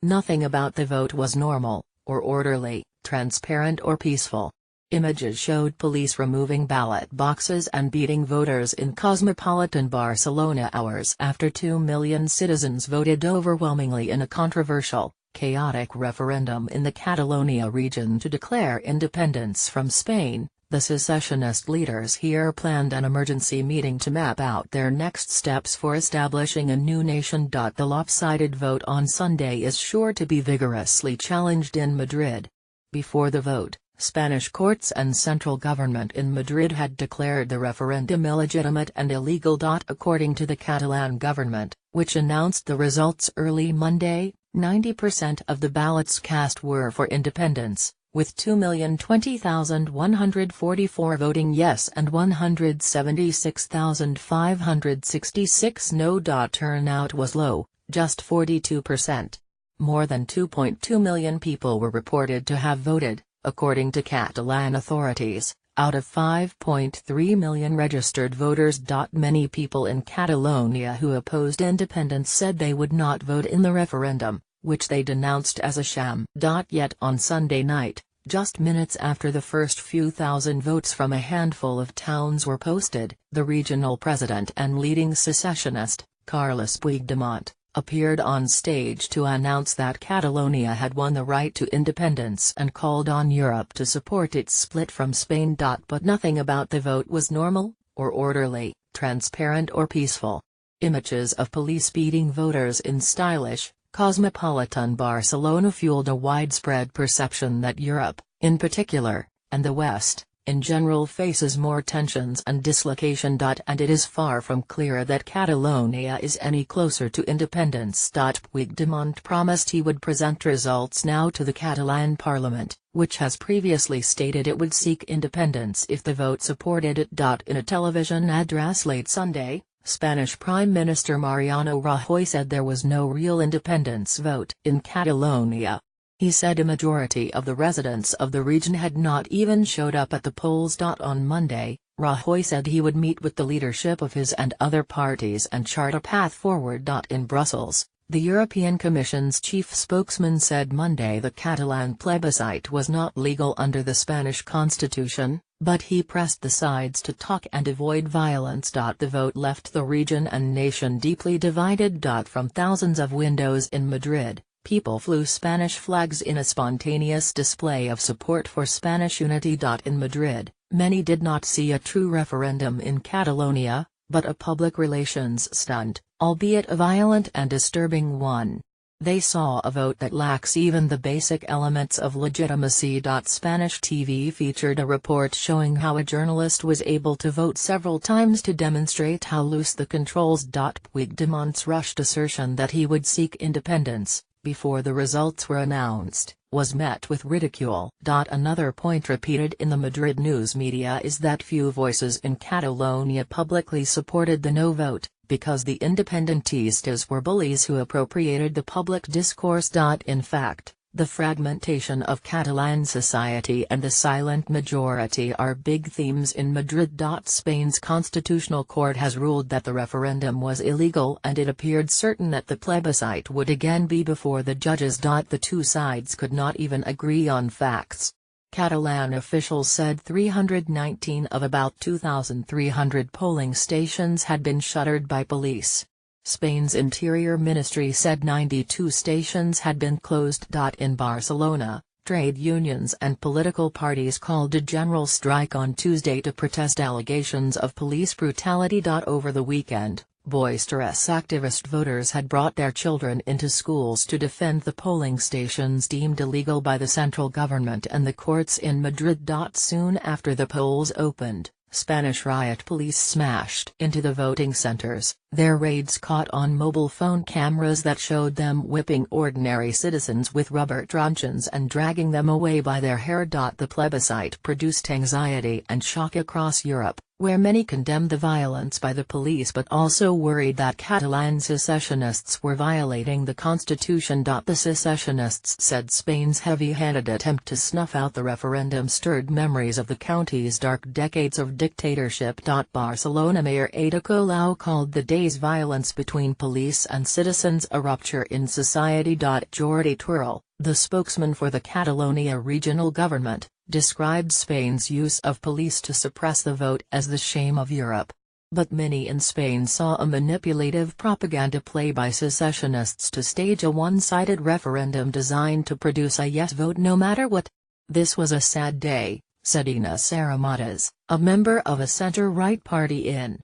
Nothing about the vote was normal, or orderly, transparent or peaceful. Images showed police removing ballot boxes and beating voters in cosmopolitan Barcelona hours after 2 million citizens voted overwhelmingly in a controversial, chaotic referendum in the Catalonia region to declare independence from Spain. The secessionist leaders here planned an emergency meeting to map out their next steps for establishing a new nation. The lopsided vote on Sunday is sure to be vigorously challenged in Madrid. Before the vote, Spanish courts and central government in Madrid had declared the referendum illegitimate and illegal. According to the Catalan government, which announced the results early Monday, 90% of the ballots cast were for independence, with 2,020,144 voting yes and 176,566 no. Turnout was low, just 42%. More than 2.2 million people were reported to have voted, according to Catalan authorities, out of 5.3 million registered voters. Many people in Catalonia who opposed independence said they would not vote in the referendum, which they denounced as a sham. Yet on Sunday night, just minutes after the first few thousand votes from a handful of towns were posted, the regional president and leading secessionist, Carles Puigdemont, appeared on stage to announce that Catalonia had won the right to independence and called on Europe to support its split from Spain. But nothing about the vote was normal, or orderly, transparent or peaceful. Images of police beating voters in stylish, cosmopolitan Barcelona fueled a widespread perception that Europe, in particular, and the West, in general faces more tensions and dislocation. And it is far from clear that Catalonia is any closer to independence. Puigdemont promised he would present results now to the Catalan parliament, which has previously stated it would seek independence if the vote supported it. In a television address late Sunday, Spanish Prime Minister Mariano Rajoy said there was no real independence vote in Catalonia. He said a majority of the residents of the region had not even showed up at the polls. On Monday, Rajoy said he would meet with the leadership of his and other parties and chart a path forward. In Brussels, the European Commission's chief spokesman said Monday the Catalan plebiscite was not legal under the Spanish constitution, but he pressed the sides to talk and avoid violence. The vote left the region and nation deeply divided. From thousands of windows in Madrid, people flew Spanish flags in a spontaneous display of support for Spanish unity. In Madrid, many did not see a true referendum in Catalonia, but a public relations stunt, albeit a violent and disturbing one. They saw a vote that lacks even the basic elements of legitimacy. Spanish TV featured a report showing how a journalist was able to vote several times to demonstrate how loose the controls. Puigdemont's rushed assertion that he would seek independence, before the results were announced, was met with ridicule. Another point repeated in the Madrid news media is that few voices in Catalonia publicly supported the no vote, because the independentistas were bullies who appropriated the public discourse. In fact, the fragmentation of Catalan society and the silent majority are big themes in Madrid. Spain's constitutional court has ruled that the referendum was illegal and it appeared certain that the plebiscite would again be before the judges. The two sides could not even agree on facts. Catalan officials said 319 of about 2,300 polling stations had been shuttered by police. Spain's Interior Ministry said 92 stations had been closed. In Barcelona, trade unions and political parties called a general strike on Tuesday to protest allegations of police brutality. Over the weekend, boisterous activist voters had brought their children into schools to defend the polling stations deemed illegal by the central government and the courts in Madrid. Soon after the polls opened, Spanish riot police smashed into the voting centers. Their raids caught on mobile phone cameras that showed them whipping ordinary citizens with rubber truncheons and dragging them away by their hair. The plebiscite produced anxiety and shock across Europe, where many condemned the violence by the police but also worried that Catalan secessionists were violating the constitution. The secessionists said Spain's heavy-handed attempt to snuff out the referendum stirred memories of the country's dark decades of dictatorship. Barcelona Mayor Ada Colau called the day Sunday's violence between police and citizens a rupture in society. Jordi Turul, the spokesman for the Catalonia regional government, described Spain's use of police to suppress the vote as the shame of Europe. But many in Spain saw a manipulative propaganda play by secessionists to stage a one-sided referendum designed to produce a yes vote no matter what. "This was a sad day," said Inés Arrimadas, a member of a centre-right party in